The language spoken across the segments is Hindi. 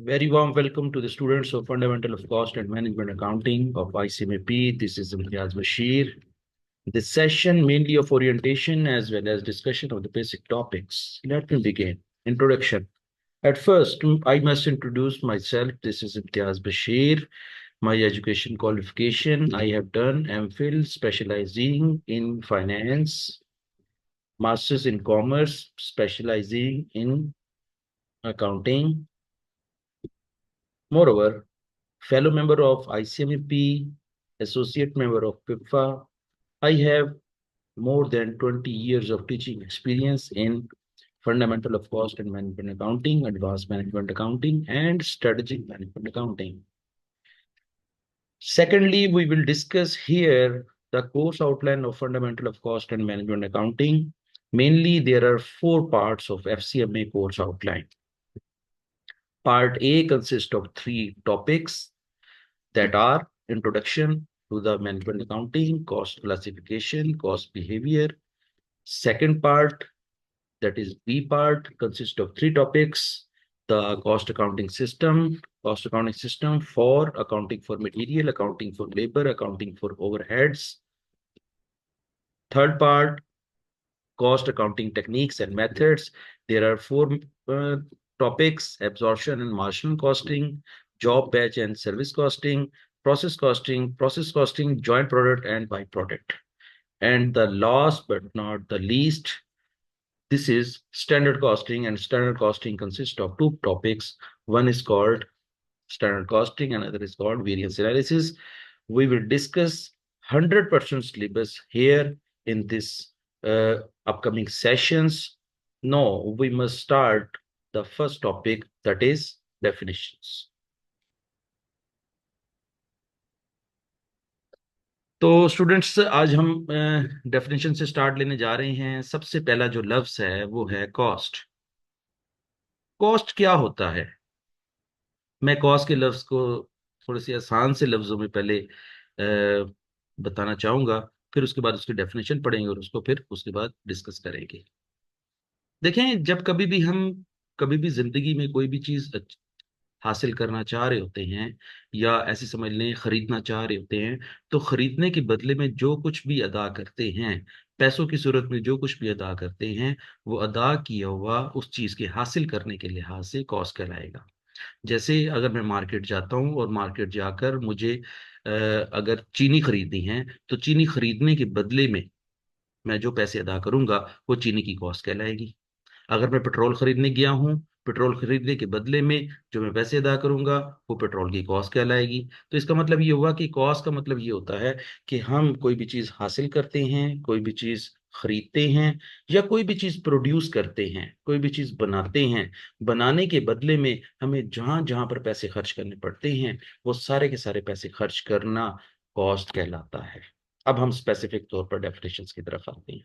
Very warm welcome to the students of Fundamental of Cost and Management Accounting of ICMAP. This is Imtiaz Bashir. This session mainly of orientation as well as discussion of the basic topics. Let me begin. Introduction. At first, I must introduce myself. This is Imtiaz Bashir. My education qualification, I have done MPhil specializing in finance, Masters in Commerce specializing in accounting. Moreover, fellow member of ICMEP, associate member of PIPFA. I have more than 20 years of teaching experience in fundamental of cost and management accounting, advanced management accounting, and strategic management accounting. Secondly, we will discuss here the course outline of fundamental of cost and management accounting. Mainly, there are 4 parts of FCMA course outline. Part A consists of 3 topics that are introduction to the management accounting, cost classification, cost behavior. Second part, that is B part, consists of 3 topics: the cost accounting system for accounting for material, accounting for labor, accounting for overheads. Third part, cost accounting techniques and methods. There are 4 uh, topics: absorption and marginal costing, job batch and service costing, process costing, joint product and byproduct. And the last but not the least, this is standard costing, and standard costing consists of 2 topics. One is called standard costing, another is called variance analysis. We will discuss 100% syllabus here in this upcoming sessions. Now we must start the first topic, that is definitions. तो स्टूडेंट्स, आज हम डेफिनेशन से स्टार्ट लेने जा रहे हैं। सबसे पहला जो लफ्ज है वो है कॉस्ट। कॉस्ट क्या होता है? मैं कॉस्ट के लफ्ज को थोड़े से आसान से लफ्जों में पहले बताना चाहूंगा, फिर उसके बाद उसकी डेफिनेशन पढ़ेंगे और उसको फिर उसके बाद डिस्कस करेंगे। देखें, जब कभी भी जिंदगी में कोई भी चीज हासिल करना चाह रहे होते हैं, या ऐसे समझ लें खरीदना चाह रहे होते हैं, तो खरीदने के बदले में जो कुछ भी अदा करते हैं, पैसों की सूरत में जो कुछ भी अदा करते हैं, वो अदा किया हुआ उस चीज के हासिल करने के लिहाज से कॉस्ट कहलाएगा। जैसे अगर मैं मार्केट जाता हूँ और मार्केट जाकर मुझे अगर चीनी खरीदनी है, तो चीनी खरीदने के बदले में मैं जो पैसे अदा करूंगा वो चीनी की कॉस्ट कहलाएगी। अगर मैं पेट्रोल खरीदने गया हूँ, पेट्रोल खरीदने के बदले में जो मैं पैसे अदा करूंगा वो पेट्रोल की कॉस्ट कहलाएगी। तो इसका मतलब ये हुआ कि कॉस्ट का मतलब ये होता है कि हम कोई भी चीज हासिल करते हैं, कोई भी चीज खरीदते हैं, या कोई भी चीज प्रोड्यूस करते हैं, कोई भी चीज बनाते हैं, बनाने के बदले में हमें जहां जहां पर पैसे खर्च करने पड़ते हैं, वो सारे के सारे पैसे खर्च करना कॉस्ट कहलाता है। अब हम स्पेसिफिक तौर पर डेफिनेशंस की तरफ आते हैं।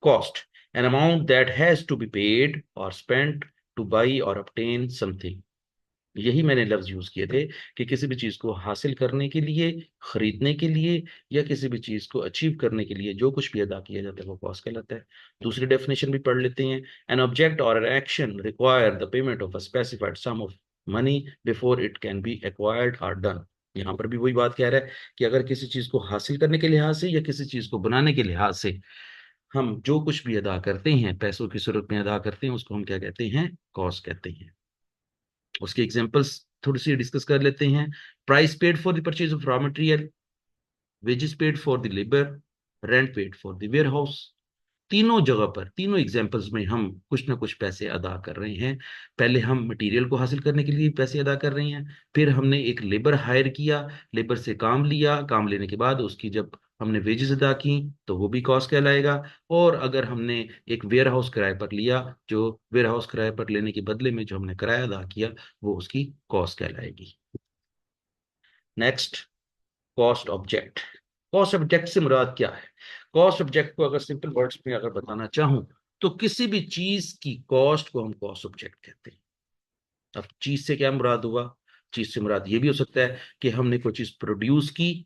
Cost, an amount that has to be paid or spent to buy or obtain something. यही मैंने लफ्ज यूज किए थे कि किसी भी चीज को हासिल करने के लिए, खरीदने के लिए, या किसी भी चीज को अचीव करने के लिए जो कुछ भी अदा किया जाता है वो कॉस्ट कहलाता है। दूसरी डेफिनेशन भी पढ़ लेते हैं। An object or an action require the payment of a specified sum of money before it can be acquired or done. यहाँ पर भी वही बात कह रहा है कि अगर किसी चीज को हासिल करने के लिहाज से या किसी चीज को बनाने के लिहाज से हम जो कुछ भी अदा करते हैं, पैसों की सूरत में अदा करते हैं, उसको हम क्या कहते हैं? कॉस्ट कहते हैं। उसके एग्जांपल्स थोड़ी सी डिस्कस कर लेते हैं। Price paid for the purchase of raw material, wages paid for the labour, rent paid for the warehouse. तीनों जगह पर, तीनों एग्जाम्पल्स में हम कुछ ना कुछ पैसे अदा कर रहे हैं। पहले हम मटेरियल को हासिल करने के लिए पैसे अदा कर रहे हैं, फिर हमने एक लेबर हायर किया, लेबर से काम लिया, काम लेने के बाद उसकी जब हमने वेजेस अदा की तो वो भी कॉस्ट कहलाएगा। और अगर हमने एक वेयर हाउस किराए पर लिया, जो वेयर हाउस किराए पर लेने के बदले में जो हमने किराया अदा किया वो उसकी कॉस्ट कहलाएगी। Next, cost object. Cost object से मुराद क्या है? कॉस्ट ऑब्जेक्ट को अगर सिंपल वर्ड्स में अगर बताना चाहूं, तो किसी भी चीज की कॉस्ट को हम कॉस्ट ऑब्जेक्ट कहते हैं। अब चीज से क्या मुराद हुआ? चीज से मुराद ये भी हो सकता है कि हमने कोई चीज प्रोड्यूस की।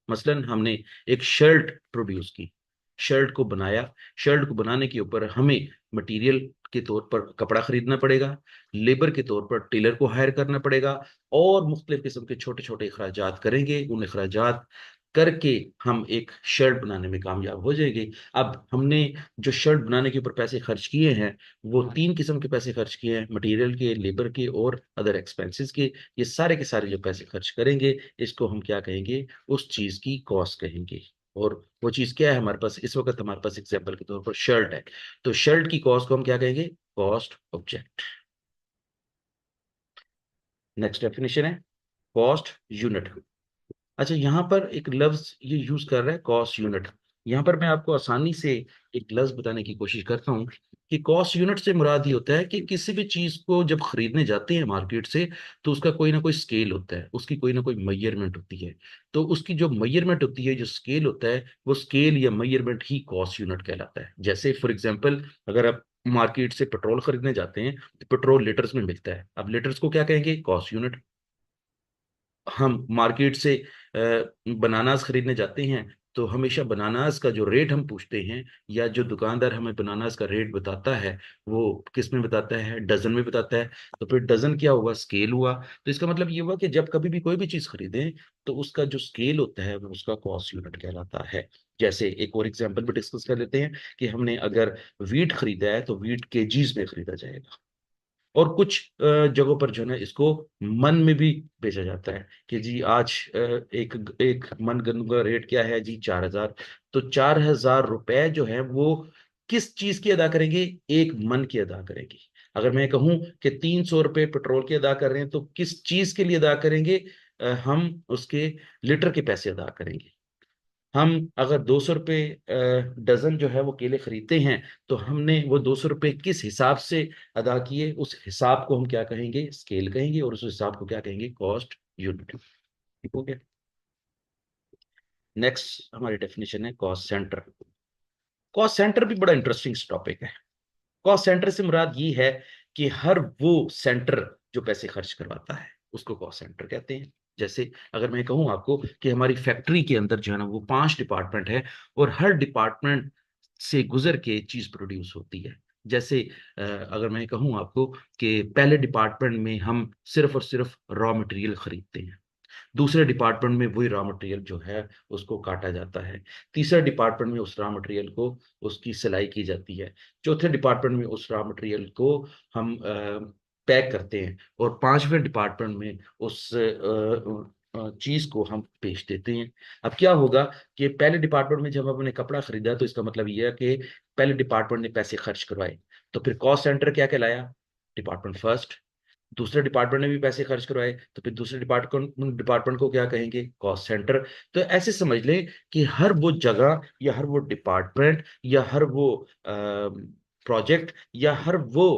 मसलन हमने एक शर्ट प्रोड्यूस की, शर्ट को बनाया, शर्ट को बनाने के ऊपर हमें मटेरियल के तौर पर कपड़ा खरीदना पड़ेगा, लेबर के तौर पर टेलर को हायर करना पड़ेगा, और मुख्तलिफ किस्म के छोटे छोटे अखराजात करेंगे। उन अखराजात करके हम एक शर्ट बनाने में कामयाब हो जाएंगे। अब हमने जो शर्ट बनाने के ऊपर पैसे खर्च किए हैं, वो तीन किस्म के पैसे खर्च किए हैं, मटेरियल के, लेबर के और अदर एक्सपेंसेस के। ये सारे के सारे जो पैसे खर्च करेंगे, इसको हम क्या कहेंगे? उस चीज की कॉस्ट कहेंगे। और वो चीज क्या है हमारे पास इस वक्त? हमारे पास एग्जांपल के तौर पर शर्ट है, तो शर्ट की कॉस्ट को हम क्या कहेंगे? Cost object. नेक्स्ट डेफिनेशन है कॉस्ट यूनिट। अच्छा, यहाँ पर एक लफ्ज ये यूज कर रहा है कॉस्ट यूनिट। यहाँ पर मैं आपको आसानी से एक लफ्ज बताने की कोशिश करता हूँ कि कॉस्ट यूनिट से मुराद ये होता है कि किसी भी चीज को जब खरीदने जाते हैं मार्केट से, तो उसका कोई ना कोई स्केल होता है, उसकी कोई ना कोई मेजरमेंट होती है। तो उसकी जो मेजरमेंट होती है, जो स्केल होता है, वो स्केल या मेजरमेंट ही कॉस्ट यूनिट कहलाता है। जैसे फॉर एग्जाम्पल, अगर आप मार्केट से पेट्रोल खरीदने जाते हैं, तो पेट्रोल लीटर्स में मिलता है। अब लीटर्स को क्या कहेंगे? Cost unit. हम मार्केट से बनानास खरीदने जाते हैं, तो हमेशा बनानास का जो रेट हम पूछते हैं, या जो दुकानदार हमें बनानास का रेट बताता है, वो किस में बताता है? डजन में बताता है। तो फिर डजन क्या हुआ? स्केल हुआ। तो इसका मतलब ये हुआ कि जब कभी भी कोई भी चीज खरीदें, तो उसका जो स्केल होता है वो उसका कॉस्ट यूनिट कहलाता है। जैसे एक और एग्जांपल भी डिस्कस कर लेते हैं कि हमने अगर वीट खरीदा है, तो वीट केजीज में खरीदा जाएगा। और कुछ जगहों पर जो है ना, इसको मन में भी बेचा जाता है कि जी आज एक एक मन गन्नू का रेट क्या है जी? 4,000। तो 4,000 रुपए जो है वो किस चीज की अदा करेंगे? एक मन की अदा करेंगे। अगर मैं कहूं कि 300 रुपये पेट्रोल की अदा कर रहे हैं, तो किस चीज के लिए अदा करेंगे? हम उसके लीटर के पैसे अदा करेंगे। हम अगर 200 रुपये डजन जो है वो केले खरीदते हैं, तो हमने वो 200 रुपये किस हिसाब से अदा किए, उस हिसाब को हम क्या कहेंगे? स्केल कहेंगे। और उस हिसाब को क्या कहेंगे? Cost unit. ठीक हो गया। नेक्स्ट हमारी डेफिनेशन है कॉस्ट सेंटर। कॉस्ट सेंटर भी बड़ा इंटरेस्टिंग टॉपिक है। कॉस्ट सेंटर से मुराद ये है कि हर वो सेंटर जो पैसे खर्च करवाता है, उसको कॉस्ट सेंटर कहते हैं। जैसे अगर मैं कहूँ आपको कि हमारी फैक्ट्री के अंदर जो है ना, वो 5 डिपार्टमेंट है, और हर डिपार्टमेंट से गुजर के चीज प्रोड्यूस होती है। जैसे अगर मैं कहूँ आपको कि पहले डिपार्टमेंट में हम सिर्फ और सिर्फ रॉ मटेरियल खरीदते हैं, दूसरे डिपार्टमेंट में वही रॉ मटेरियल जो है उसको काटा जाता है, तीसरे डिपार्टमेंट में उस रॉ मटेरियल को उसकी सिलाई की जाती है, चौथे डिपार्टमेंट में उस रॉ मटेरियल को हम पैक करते हैं, और पांचवें डिपार्टमेंट में उस चीज को हम बेच देते हैं। अब क्या होगा कि पहले डिपार्टमेंट में जब हमने कपड़ा खरीदा, तो इसका मतलब ये है कि पहले डिपार्टमेंट ने पैसे खर्च करवाए, तो फिर कॉस्ट सेंटर क्या कहलाया? Department first. दूसरे डिपार्टमेंट ने भी पैसे खर्च करवाए, तो फिर दूसरे डिपार्टमेंट डिपार्टमेंट को क्या कहेंगे? Cost centre. तो ऐसे समझ लें कि हर वो जगह, या हर वो डिपार्टमेंट, या हर वो प्रोजेक्ट, या हर वो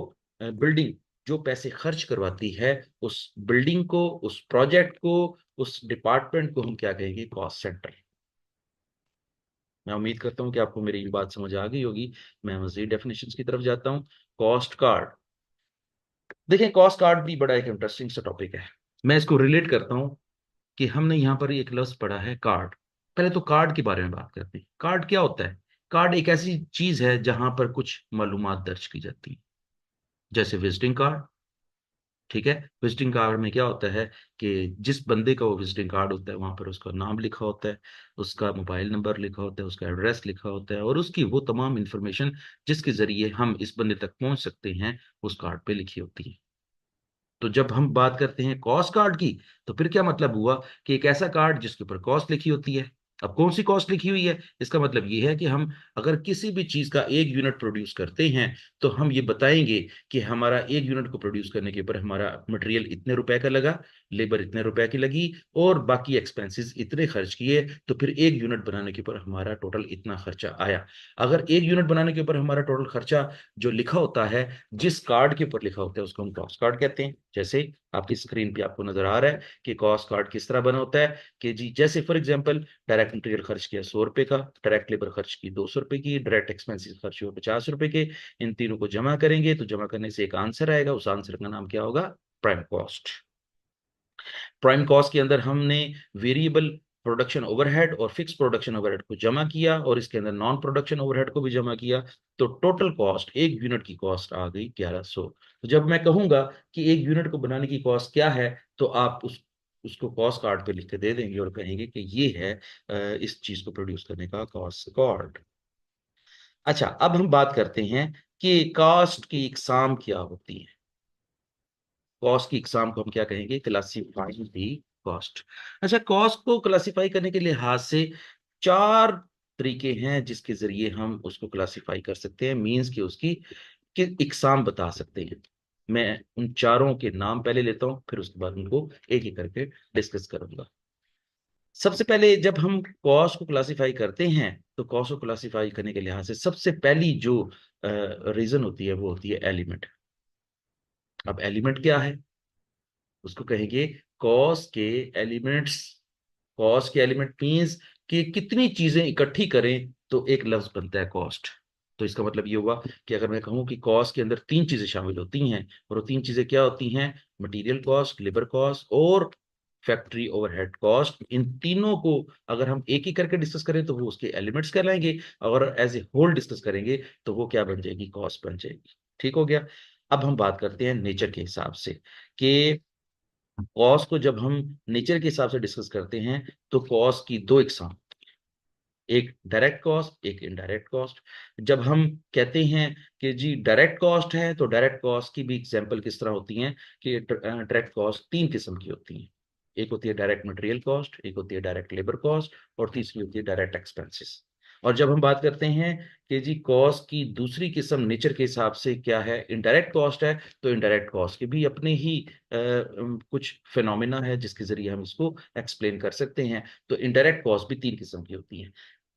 बिल्डिंग जो पैसे खर्च करवाती है, उस बिल्डिंग को, उस प्रोजेक्ट को, उस डिपार्टमेंट को हम क्या कहेंगे? Cost centre. मैं उम्मीद करता हूं कि आपको मेरी ये बात समझ आ गई होगी। मैं मजीद डेफिनेशन की तरफ जाता हूं। Cost card. देखिए, कॉस्ट कार्ड भी बड़ा एक इंटरेस्टिंग सा टॉपिक है। मैं इसको रिलेट करता हूँ कि हमने यहाँ पर एक लफ्ज पढ़ा है कार्ड। पहले तो कार्ड के बारे में बात करते हैं। कार्ड क्या होता है? कार्ड एक ऐसी चीज है जहां पर कुछ मालूमात दर्ज की जाती है। जैसे विजिटिंग कार्ड। ठीक है। विजिटिंग कार्ड में क्या होता है कि जिस बंदे का वो विजिटिंग कार्ड होता है, वहां पर उसका नाम लिखा होता है, उसका मोबाइल नंबर लिखा होता है, उसका एड्रेस लिखा होता है, और उसकी वो तमाम इंफॉर्मेशन जिसके जरिए हम इस बंदे तक पहुंच सकते हैं, उस कार्ड पे लिखी होती है। तो जब हम बात करते हैं कॉस्ट कार्ड की, तो फिर क्या मतलब हुआ कि एक ऐसा कार्ड जिसके ऊपर कॉस्ट लिखी होती है। अब कौन सी कॉस्ट लिखी हुई है? इसका मतलब ये है कि हम अगर किसी भी चीज का 1 यूनिट प्रोड्यूस करते हैं, तो हम ये बताएंगे कि हमारा 1 यूनिट को प्रोड्यूस करने के ऊपर हमारा मटेरियल इतने रुपए का लगा, लेबर इतने रुपए की लगी, और बाकी एक्सपेंसेस इतने खर्च किए, तो फिर 1 यूनिट बनाने के ऊपर हमारा टोटल इतना खर्चा आया। अगर 1 यूनिट बनाने के ऊपर हमारा टोटल खर्चा जो लिखा होता है, जिस कार्ड के ऊपर लिखा होता है, उसको हम कॉस्ट कार्ड कहते हैं। जैसे आपकी स्क्रीन पे आपको नजर आ रहा है कि कॉस्ट कार्ड किस तरह बना होता है कि जी, जैसे फॉर एग्जांपल, डायरेक्ट मटेरियल खर्च किया 100 रुपए का, डायरेक्ट लेबर खर्च की 200 रुपए की, डायरेक्ट एक्सपेंसिस खर्च हुए 50 रुपए के। इन तीनों को जमा करेंगे, तो जमा करने से एक आंसर आएगा। उस आंसर का नाम क्या होगा? Prime cost. प्राइम कॉस्ट के अंदर हमने वेरिएबल प्रोडक्शन ओवरहेड और फिक्स प्रोडक्शन ओवरहेड को जमा किया और इसके अंदर नॉन प्रोडक्शन ओवरहेड को भी जमा किया, तो टोटल कॉस्ट, एक यूनिट की कॉस्ट आ गई 1100। तो जब मैं कहूंगा कि एक यूनिट को बनाने की कॉस्ट क्या है, तो आप उसको कॉस्ट कार्ड पे लिख के दे देंगे और कहेंगे कि ये है इस चीज को प्रोड्यूस करने का कॉस्ट कार्ड। अच्छा, अब हम बात करते हैं कि कॉस्ट की इकसाम क्या होती है। कॉस्ट की इकसाम को हम क्या कहेंगे, क्लासिफाइंग दी कॉस्ट। अच्छा, कॉस्ट को क्लासिफाई करने के लिहाज से चार तरीके हैं जिसके जरिए हम उसको क्लासिफाई कर सकते हैं, मींस कि उसकी कि इकसाम बता सकते हैं। मैं उन चारों के नाम पहले लेता हूं, फिर उसके बाद उनको एक एक करके डिस्कस करूंगा। सबसे पहले जब हम कॉस्ट को क्लासिफाई करते हैं, तो कॉस्ट को क्लासिफाई करने के लिहाज से सबसे पहली जो रीजन होती है वो होती है एलिमेंट। अब एलिमेंट क्या है, उसको कहेंगे कॉस्ट के एलिमेंट्स। कॉस्ट के एलिमेंट मीन्स कि कितनी चीजें इकट्ठी करें तो एक लफ्ज बनता है कॉस्ट। तो इसका मतलब ये हुआ कि अगर मैं कहूं कि कॉस्ट के अंदर तीन चीजें शामिल होती हैं, और वो तीन चीजें क्या होती हैं, मटेरियल कॉस्ट, लेबर कॉस्ट और फैक्ट्री ओवरहेड कॉस्ट, इन तीनों को अगर हम एक ही करके डिस्कस करें तो वो उसके एलिमेंट्स कहलाएंगे, और एज ए होल डिस्कस करेंगे तो वो क्या बन जाएगी, कॉस्ट बन जाएगी। ठीक हो गया। अब हम बात करते हैं नेचर के हिसाब से कि कॉस्ट को जब हम नेचर के हिसाब से डिस्कस करते हैं, तो कॉस्ट की दो इकसाम, एक डायरेक्ट कॉस्ट, एक इनडायरेक्ट कॉस्ट। जब हम कहते हैं कि जी डायरेक्ट कॉस्ट है, तो डायरेक्ट कॉस्ट की भी एग्जांपल किस तरह होती हैं कि डायरेक्ट कॉस्ट तीन किस्म की होती हैं। एक होती है डायरेक्ट मटेरियल कॉस्ट, एक होती है डायरेक्ट लेबर कॉस्ट, और तीसरी होती है डायरेक्ट एक्सपेंसेस। और जब हम बात करते हैं कि जी कॉस्ट की दूसरी किस्म नेचर के हिसाब से क्या है, इनडायरेक्ट कॉस्ट है, तो इनडायरेक्ट कॉस्ट के भी अपने ही कुछ फिनोमिना है जिसके जरिए हम इसको एक्सप्लेन कर सकते हैं। तो इनडायरेक्ट कॉस्ट भी तीन किस्म की होती है,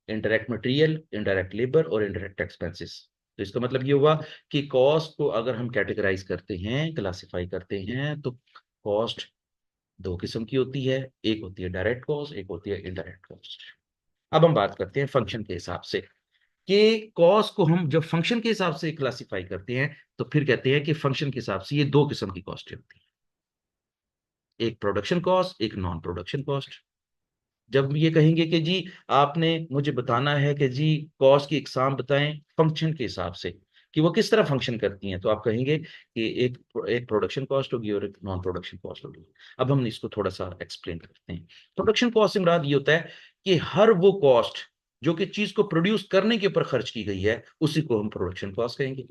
इनडायरेक्ट मटेरियल, इनडायरेक्ट लेबर और इनडायरेक्ट एक्सपेंसेस। तो इसका मतलब ये हुआ कि कॉस्ट को अगर हम कैटेगराइज करते हैं, क्लासिफाई करते हैं, तो कॉस्ट दो किस्म की होती है, एक होती है डायरेक्ट कॉस्ट, एक होती है इनडायरेक्ट कॉस्ट। अब हम बात करते हैं फंक्शन के हिसाब से कि कॉस्ट को हम जब फंक्शन के हिसाब से क्लासिफाई करते हैं, तो फिर कहते हैं कि फंक्शन के हिसाब से ये दो किस्म की कॉस्ट होती है, एक प्रोडक्शन कॉस्ट, एक नॉन प्रोडक्शन कॉस्ट। जब ये कहेंगे कि जी आपने मुझे बताना है कि जी कॉस्ट की इकसाम बताएं फंक्शन के हिसाब से कि वो किस तरह फंक्शन करती हैं, तो आप कहेंगे कि एक एक प्रोडक्शन कॉस्ट होगी और एक नॉन प्रोडक्शन कॉस्ट होगी। अब हम इसको थोड़ा सा एक्सप्लेन करते हैं। प्रोडक्शन कॉस्ट से मुराद ये होता है कि हर वो कॉस्ट जो कि चीज को प्रोड्यूस करने के ऊपर खर्च की गई है, उसी को हम प्रोडक्शन कॉस्ट कहेंगे।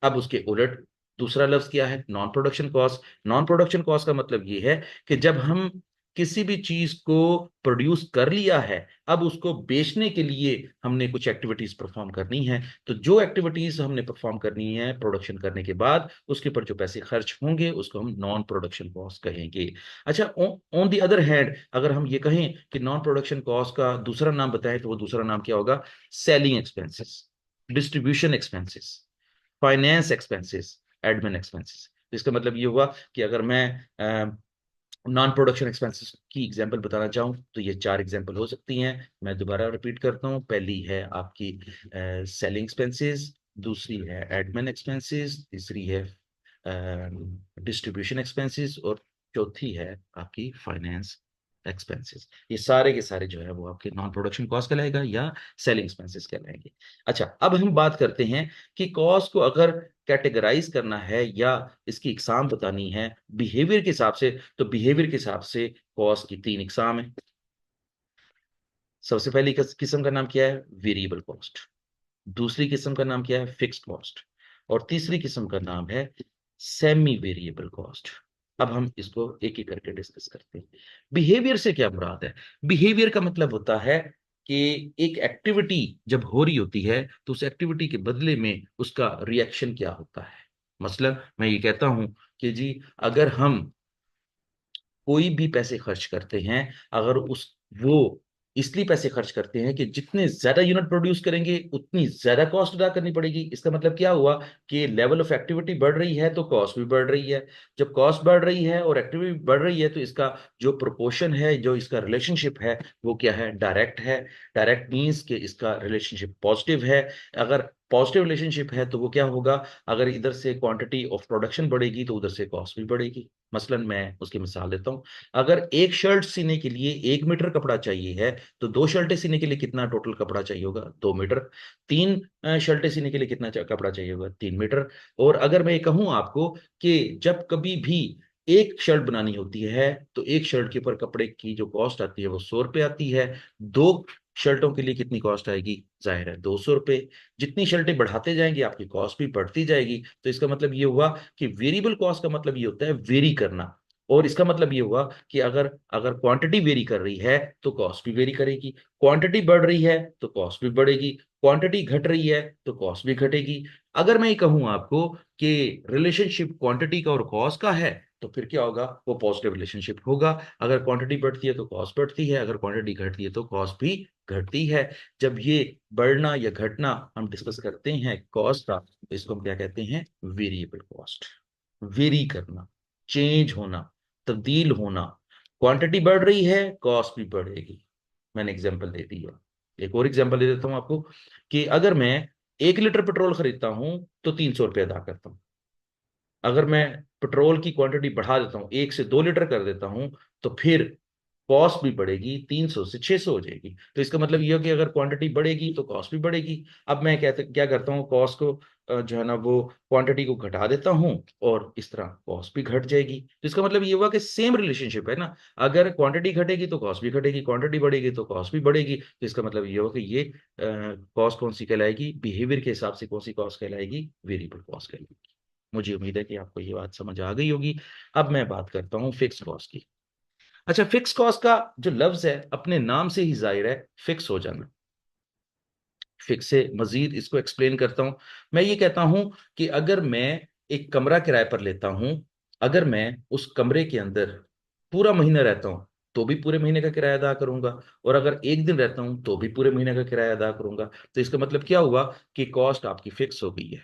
अब उसके उलट दूसरा लफ्ज क्या है, non production cost. Non production cost का मतलब ये है कि जब हम किसी भी चीज को प्रोड्यूस कर लिया है, अब उसको बेचने के लिए हमने कुछ एक्टिविटीज परफॉर्म करनी है, तो जो एक्टिविटीज हमने परफॉर्म करनी है प्रोडक्शन करने के बाद, उसके ऊपर जो पैसे खर्च होंगे उसको हम नॉन प्रोडक्शन कॉस्ट कहेंगे। अच्छा, ऑन दी अदर हैंड अगर हम ये कहें कि नॉन प्रोडक्शन कॉस्ट का दूसरा नाम बताएं, तो वो दूसरा नाम क्या होगा, selling expenses, distribution expenses, finance expenses, admin expenses. तो इसका मतलब ये हुआ कि अगर मैं नॉन प्रोडक्शन एक्सपेंसेस की एग्जांपल बताना चाहूँ, तो ये चार एग्जांपल हो सकती हैं। मैं दोबारा रिपीट करता हूँ, पहली है आपकी सेलिंग एक्सपेंसेस, दूसरी है एडमिन एक्सपेंसेस, तीसरी है डिस्ट्रीब्यूशन एक्सपेंसेस, और चौथी है आपकी फाइनेंस एक्सपेंसेस। ये सारे के सारे जो है वो आपके नॉन प्रोडक्शन कॉस्ट कहलाएगा या सेलिंग एक्सपेंसेस कहलाएंगे। अच्छा, अब हम बात करते हैं कि कॉस्ट को अगर कैटेगराइज करना है या इसकी इकसाम बतानी है बिहेवियर के हिसाब से, तो बिहेवियर के हिसाब से कॉस्ट की तीन इकसाम है। सबसे पहली किस्म का नाम क्या है, वेरिएबल कॉस्ट। दूसरी किस्म का नाम क्या है, फिक्स्ड कॉस्ट। और तीसरी किस्म का नाम है सेमी वेरिएबल कॉस्ट। अब हम इसको एक एक करके डिस्कस करते हैं। बिहेवियर से क्या मुराद है, बिहेवियर का मतलब होता है कि एक एक्टिविटी जब हो रही होती है, तो उस एक्टिविटी के बदले में उसका रिएक्शन क्या होता है। मसलन मैं ये कहता हूं कि जी अगर हम कोई भी पैसे खर्च करते हैं, अगर उस वो इसलिए पैसे खर्च करते हैं कि जितने ज्यादा यूनिट प्रोड्यूस करेंगे उतनी ज्यादा कॉस्ट अदा करनी पड़ेगी। इसका मतलब क्या हुआ कि लेवल ऑफ एक्टिविटी बढ़ रही है तो कॉस्ट भी बढ़ रही है। जब कॉस्ट बढ़ रही है और एक्टिविटी बढ़ रही है, तो इसका जो प्रोपोर्शन है, जो इसका रिलेशनशिप है, वो क्या है, डायरेक्ट है। डायरेक्ट मीन्स कि इसका रिलेशनशिप पॉजिटिव है। अगर पॉजिटिव रिलेशनशिप है तो वो क्या होगा, अगर इधर से क्वांटिटी ऑफ प्रोडक्शन बढ़ेगी तो उधर से कॉस्ट भी बढ़ेगी। मसलन मैं उसकी मिसाल देता हूँ, अगर एक शर्ट सीने के लिए 1 मीटर कपड़ा चाहिए है, तो 2 शर्टें सीने के लिए कितना टोटल कपड़ा चाहिए होगा, 2 मीटर। तीन शर्टें सीने के लिए कितना कपड़ा चाहिए होगा, 3 मीटर। और अगर मैं ये कहूँ आपको कि जब कभी भी एक शर्ट बनानी होती है तो एक शर्ट के ऊपर कपड़े की जो कॉस्ट आती है वो 100 रुपये आती है। 2 शर्टों के लिए कितनी कॉस्ट आएगी, जाहिर है 200 रुपये। जितनी शर्टें बढ़ाते जाएंगे आपकी कॉस्ट भी बढ़ती जाएगी। तो इसका मतलब ये हुआ कि वेरिएबल कॉस्ट का मतलब ये होता है वेरी करना। और इसका मतलब ये हुआ कि अगर अगर क्वांटिटी वेरी कर रही है तो कॉस्ट भी वेरी करेगी, क्वांटिटी बढ़ रही है तो कॉस्ट भी बढ़ेगी, क्वांटिटी घट रही है तो कॉस्ट भी घटेगी। अगर मैं ये कहूं आपको कि रिलेशनशिप क्वांटिटी का और कॉस्ट का है, तो फिर क्या होगा, वो पॉजिटिव रिलेशनशिप होगा। अगर क्वांटिटी बढ़ती है तो कॉस्ट बढ़ती है, अगर क्वांटिटी घटती है तो कॉस्ट भी घटती है। जब ये बढ़ना या घटना हम डिस्कस करते हैं कॉस्ट का, तो इसको हम क्या कहते हैं, वेरिएबल कॉस्ट। वेरी करना, चेंज होना, तब्दील होना। क्वांटिटी बढ़ रही है, कॉस्ट भी बढ़ेगी। मैंने एग्जांपल दे दी है, एक और एग्जांपल दे देता हूं आपको, कि अगर मैं 1 लीटर पेट्रोल खरीदता हूं तो 300 रुपये अदा करता हूं। अगर मैं पेट्रोल की क्वांटिटी बढ़ा देता हूँ, 1 से 2 लीटर कर देता हूँ, तो फिर कॉस्ट भी बढ़ेगी, 300 से 600 हो जाएगी। तो इसका मतलब ये हो कि अगर क्वांटिटी बढ़ेगी तो कॉस्ट भी बढ़ेगी। अब मैं कहते क्या करता हूँ, कॉस्ट को जो है ना वो क्वांटिटी को घटा देता हूँ, और इस तरह कॉस्ट भी घट जाएगी। तो इसका मतलब ये हुआ कि सेम रिलेशनशिप है ना, अगर क्वांटिटी घटेगी तो कॉस्ट भी घटेगी, क्वांटिटी बढ़ेगी तो कॉस्ट भी बढ़ेगी। तो इसका मतलब ये हो कि ये कॉस्ट कौन सी कहलाएगी, बिहेवियर के हिसाब से कौन सी कॉस्ट कहलाएगी, वेरिएबल कॉस्ट कहलाएगी। मुझे उम्मीद है कि आपको ये बात समझ आ गई होगी। अब मैं बात करता हूँ फिक्स कॉस्ट की। अच्छा, फिक्स कॉस्ट का जो लफ्ज है अपने नाम से ही जाहिर है, फिक्स हो जाना। फिक्स से मजीद इसको एक्सप्लेन करता हूं। मैं ये कहता हूं कि अगर मैं एक कमरा किराए पर लेता हूं, अगर मैं उस कमरे के अंदर पूरा महीना रहता हूं तो भी पूरे महीने का किराया अदा करूंगा, और अगर एक दिन रहता हूं तो भी पूरे महीने का किराया अदा करूंगा। तो इसका मतलब क्या हुआ कि कॉस्ट आपकी फिक्स हो गई है।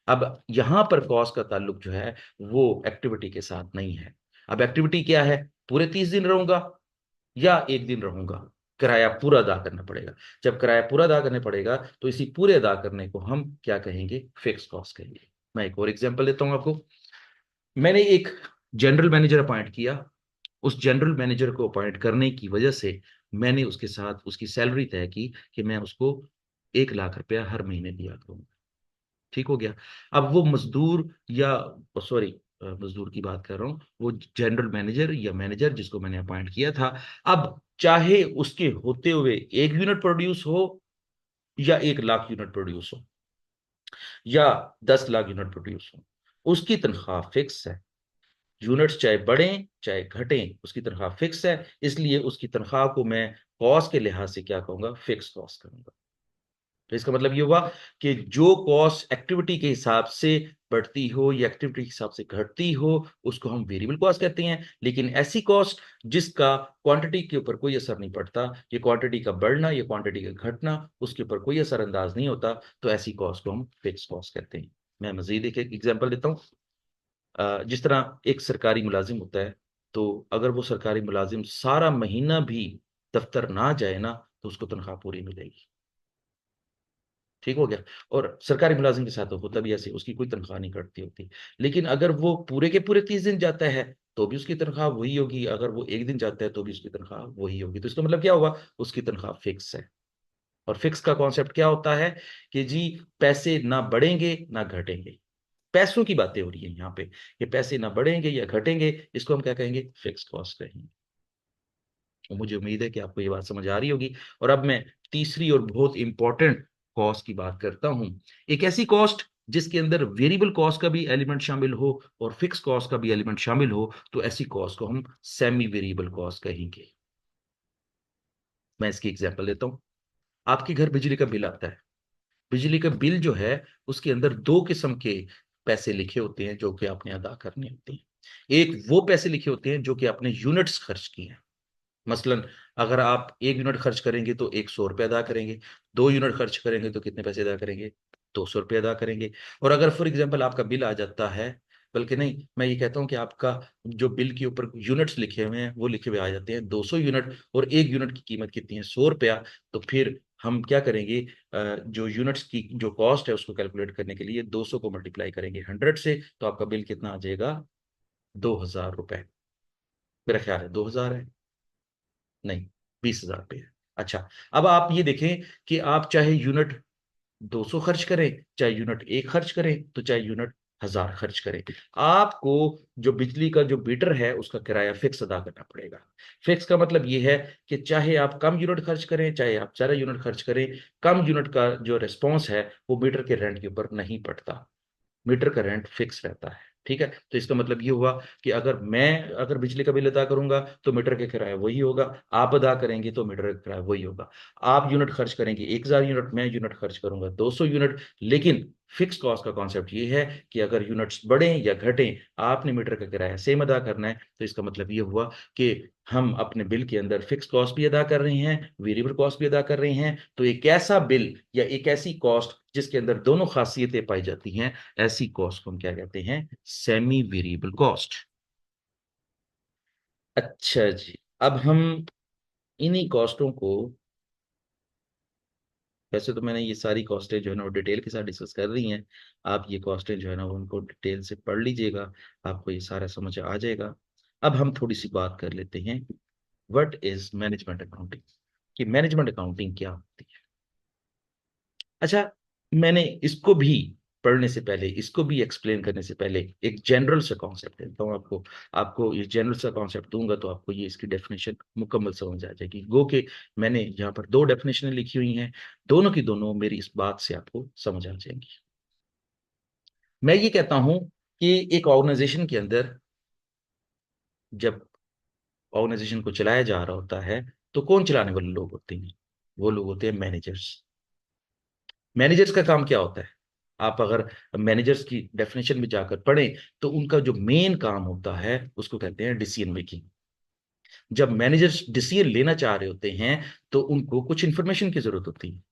अब यहां पर कॉस्ट का ताल्लुक जो है वो एक्टिविटी के साथ नहीं है। अब एक्टिविटी क्या है, पूरे 30 दिन रहूंगा या एक दिन रहूंगा, किराया पूरा अदा करना पड़ेगा। जब किराया पूरा अदा करना पड़ेगा तो इसी पूरे अदा करने को हम क्या कहेंगे, फिक्स कॉस्ट कहेंगे। मैं एक और एग्जांपल देता हूं आपको। मैंने एक जनरल मैनेजर अपॉइंट किया, उस जनरल मैनेजर को अपॉइंट करने की वजह से मैंने उसके साथ उसकी सैलरी तय की कि मैं उसको 1 लाख रुपया हर महीने दिया करूंगा। ठीक हो गया। अब वो मजदूर या सॉरी, मजदूर की बात कर रहा हूं, वो जनरल मैनेजर या मैनेजर जिसको मैंने अपॉइंट किया था, अब चाहे उसके होते हुए 1 यूनिट प्रोड्यूस हो या 1 लाख यूनिट प्रोड्यूस हो या 10 लाख यूनिट प्रोड्यूस हो, उसकी तनख्वाह फिक्स है। यूनिट्स चाहे बढ़ें चाहे घटें, उसकी तनख्वाह फिक्स है। इसलिए उसकी तनख्वाह को मैं कॉस्ट के लिहाज से क्या कहूंगा, फिक्स कॉस्ट कहूंगा। तो इसका मतलब ये हुआ कि जो कॉस्ट एक्टिविटी के हिसाब से बढ़ती हो या एक्टिविटी के हिसाब से घटती हो, उसको हम वेरिएबल कॉस्ट कहते हैं। लेकिन ऐसी कॉस्ट जिसका क्वांटिटी के ऊपर कोई असर नहीं पड़ता, ये क्वांटिटी का बढ़ना या क्वांटिटी का घटना उसके ऊपर कोई असर अंदाज नहीं होता, तो ऐसी कॉस्ट को हम फिक्स कॉस्ट कहते हैं। मैं मजीद एक एग्जांपल देता हूँ। जिस तरह एक सरकारी मुलाजिम होता है, तो अगर वो सरकारी मुलाजिम सारा महीना भी दफ्तर ना जाए ना, तो उसको तनख्वाह पूरी मिलेगी। ठीक हो गया। और सरकारी मुलाजिम के साथ तो होता भी ऐसे, उसकी कोई तनख्वाह नहीं कटती होती। लेकिन अगर वो पूरे के पूरे 30 दिन जाता है तो भी उसकी तनख्वाह वही होगी, अगर वो एक दिन जाता है तो भी उसकी तनख्वाह वही होगी। तो इसका मतलब क्या हुआ, उसकी तनख्वाह फिक्स है। और फिक्स का कॉन्सेप्ट क्या होता है कि जी, पैसे ना बढ़ेंगे ना घटेंगे। पैसों की बातें हो रही है यहाँ पे, कि पैसे ना बढ़ेंगे या घटेंगे, इसको हम क्या कहेंगे, फिक्स कॉस्ट कहेंगे। तो मुझे उम्मीद है कि आपको ये बात समझ आ रही होगी। और अब मैं तीसरी और बहुत इंपॉर्टेंट कॉस्ट की बात करता हूं। एक ऐसी कॉस्ट जिसके अंदर वेरिएबल कॉस्ट का भी एलिमेंट शामिल हो और फिक्स कॉस्ट का भी एलिमेंट शामिल हो, तो ऐसी कॉस्ट को हम सेमी वेरिएबल कॉस्ट कहेंगे। मैं इसकी एग्जांपल देता हूं। आपके घर बिजली का बिल आता है। बिजली का बिल जो है उसके अंदर दो किस्म के पैसे लिखे होते हैं जो कि आपने अदा करने होते हैं। एक वो पैसे लिखे होते हैं जो कि आपने यूनिट्स खर्च किए हैं। मसलन अगर आप 1 यूनिट खर्च करेंगे तो 100 रुपये अदा करेंगे, 2 यूनिट खर्च करेंगे तो कितने पैसे अदा करेंगे, 200 रुपये अदा करेंगे। और अगर फॉर एग्जाम्पल आपका बिल आ जाता है, बल्कि नहीं, मैं ये कहता हूँ कि आपका जो बिल के ऊपर यूनिट्स लिखे हुए हैं वो लिखे हुए आ जाते हैं 200 यूनिट, और 1 यूनिट की कीमत कितनी है, 100 रुपया। तो फिर हम क्या करेंगे, जो यूनिट्स की जो कॉस्ट है उसको कैलकुलेट करने के लिए 200 को मल्टीप्लाई करेंगे 100 से, तो आपका बिल कितना आ जाएगा, 2,000 रुपए। मेरा ख्याल है 2,000 है, नहीं 20,000 रुपये है। अच्छा, अब आप ये देखें कि आप चाहे यूनिट 200 खर्च करें, चाहे यूनिट 1 खर्च करें, तो चाहे यूनिट 1,000 खर्च करें, आपको जो बिजली का जो मीटर है उसका किराया फिक्स अदा करना पड़ेगा। फिक्स का मतलब ये है कि चाहे आप कम यूनिट खर्च करें, चाहे आप ज्यादा यूनिट खर्च करें, कम यूनिट का जो रिस्पॉन्स है वो मीटर के रेंट के ऊपर नहीं पड़ता, मीटर का रेंट फिक्स रहता है। ठीक है, तो इसका मतलब ये हुआ कि अगर बिजली का बिल अदा करूंगा तो मीटर का किराया वही होगा, आप अदा करेंगे तो मीटर का किराया वही होगा। आप यूनिट खर्च करेंगे 1,000 यूनिट, मैं यूनिट खर्च करूंगा 200 यूनिट, लेकिन फिक्स कॉस्ट का कॉन्सेप्ट ये है कि अगर यूनिट्स बढ़े या घटें, आपने मीटर का किराया सेम अदा करना है। तो इसका मतलब ये हुआ कि हम अपने बिल के अंदर फिक्स कॉस्ट भी अदा कर रहे हैं, वेरिएबल कॉस्ट भी अदा कर रहे हैं। तो एक ऐसा बिल या एक ऐसी कॉस्ट जिसके अंदर दोनों खासियतें पाई जाती हैं, ऐसी कॉस्ट को हम क्या कहते हैं, सेमी वेरिएबल कॉस्ट। अच्छा जी, अब हम इन्हीं कॉस्टों को, वैसे तो मैंने ये सारी कॉस्टें जो है ना वो डिटेल के साथ डिस्कस कर रही हैं, आप ये कॉस्टें जो है ना वो उनको डिटेल से पढ़ लीजिएगा, आपको ये सारा समझ आ जाएगा। अब हम थोड़ी सी बात कर लेते हैं, व्हाट इज मैनेजमेंट अकाउंटिंग, कि मैनेजमेंट अकाउंटिंग क्या होती है। अच्छा, मैंने इसको भी पढ़ने से पहले, इसको भी एक्सप्लेन करने से पहले एक जनरल सा कॉन्सेप्ट देता हूँ आपको। आपको ये जनरल सा कॉन्सेप्ट दूंगा तो आपको ये इसकी डेफिनेशन मुकम्मल समझ आ जाएगी। गो के मैंने यहाँ पर 2 डेफिनेशन लिखी हुई हैं, दोनों की दोनों मेरी इस बात से आपको समझ आ जाएंगी। मैं ये कहता हूँ कि एक ऑर्गेनाइजेशन के अंदर जब ऑर्गेनाइजेशन को चलाया जा रहा होता है, तो कौन चलाने वाले लोग होते हैं, वो लोग होते हैं मैनेजर्स। मैनेजर्स का काम क्या होता है, आप अगर मैनेजर्स की डेफिनेशन में जाकर पढ़ें तो उनका जो मेन काम होता है उसको कहते हैं डिसीजन मेकिंग। जब मैनेजर्स डिसीजन लेना चाह रहे होते हैं तो उनको कुछ इंफॉर्मेशन की जरूरत होती है।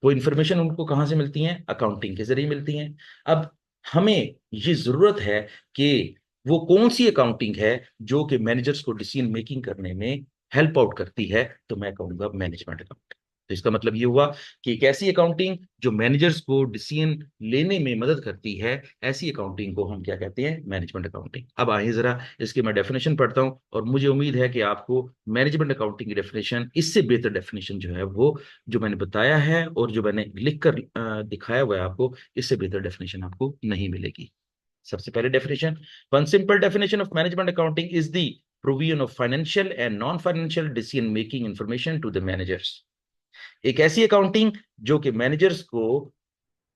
वो इंफॉर्मेशन उनको कहाँ से मिलती है, अकाउंटिंग के जरिए मिलती हैं। अब हमें ये जरूरत है कि वो कौन सी अकाउंटिंग है जो कि मैनेजर्स को डिसीजन मेकिंग करने में हेल्प आउट करती है, तो मैं कहूंगा मैनेजमेंट अकाउंटिंग। तो इसका मतलब ये हुआ कि एक ऐसी अकाउंटिंग जो मैनेजर्स को डिसीजन लेने में मदद करती है, ऐसी अकाउंटिंग को हम क्या कहते हैं, मैनेजमेंट अकाउंटिंग। अब आइए जरा इसकी मैं डेफिनेशन पढ़ता हूं, और मुझे उम्मीद है कि आपको मैनेजमेंट अकाउंटिंग की डेफिनेशन, इससे बेहतर डेफिनेशन जो है वो जो मैंने बताया है और जो मैंने लिख कर दिखाया हुआ है आपको, इससे बेहतर डेफिनेशन आपको नहीं मिलेगी। सबसे पहले definition, one simple definition of management accounting is the provision of financial and non financial decision making information to the managers. एक ऐसी अकाउंटिंग जो कि मैनेजर्स को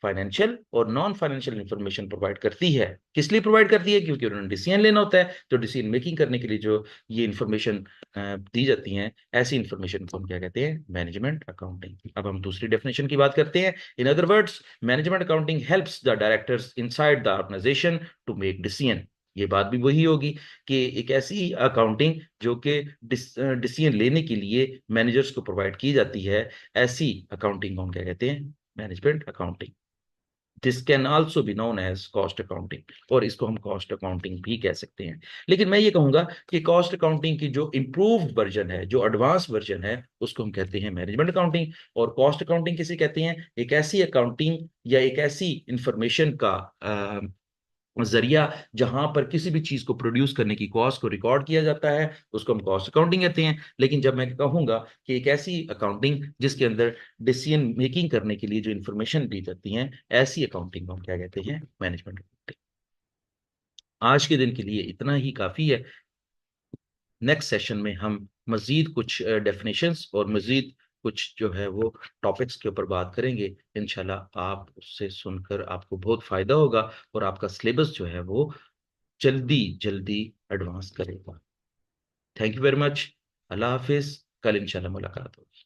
फाइनेंशियल और नॉन फाइनेंशियल इंफॉर्मेशन प्रोवाइड करती है। किस लिए प्रोवाइड करती है, क्योंकि उन्होंने डिसीजन लेना होता है, तो डिसीजन मेकिंग करने के लिए जो ये इंफॉर्मेशन दी जाती हैं, ऐसी इंफॉर्मेशन को हम क्या कहते हैं, मैनेजमेंट अकाउंटिंग। अब हम दूसरी डेफिनेशन की बात करते हैं। In other words, management accounting helps the directors inside the organisation to make decision. ये बात भी वही होगी कि एक ऐसी अकाउंटिंग जो कि डिसीजन लेने के लिए मैनेजर्स को प्रोवाइड की जाती है, ऐसी अकाउंटिंग को हम क्या कहते हैं, management accounting. This can also be known as cost accounting, और इसको हम कॉस्ट अकाउंटिंग भी कह सकते हैं। लेकिन मैं ये कहूंगा कि कॉस्ट अकाउंटिंग की जो इम्प्रूव्ड वर्जन है, जो एडवांस वर्जन है, उसको हम कहते हैं मैनेजमेंट अकाउंटिंग। और कॉस्ट अकाउंटिंग किसे कहते हैं, एक ऐसी अकाउंटिंग या एक ऐसी इंफॉर्मेशन का जरिया जहां पर किसी भी चीज को प्रोड्यूस करने की कॉस्ट को रिकॉर्ड किया जाता है, उसको हम कॉस्ट अकाउंटिंग कहते हैं। लेकिन जब मैं कहूंगा कि एक ऐसी अकाउंटिंग जिसके अंदर डिसीजन मेकिंग करने के लिए जो इंफॉर्मेशन दी जाती है, ऐसी अकाउंटिंग को हम क्या कहते हैं, मैनेजमेंट अकाउंटिंग। आज के दिन के लिए इतना ही काफी है। नेक्स्ट सेशन में हम मजीद कुछ डेफिनेशंस और मजीद कुछ जो है वो टॉपिक्स के ऊपर बात करेंगे। इंशाल्लाह आप उससे सुनकर आपको बहुत फायदा होगा और आपका सिलेबस जो है वो जल्दी जल्दी एडवांस करेगा। Thank you very much. अल्लाह हाफिज। कल इंशाल्लाह मुलाकात होगी।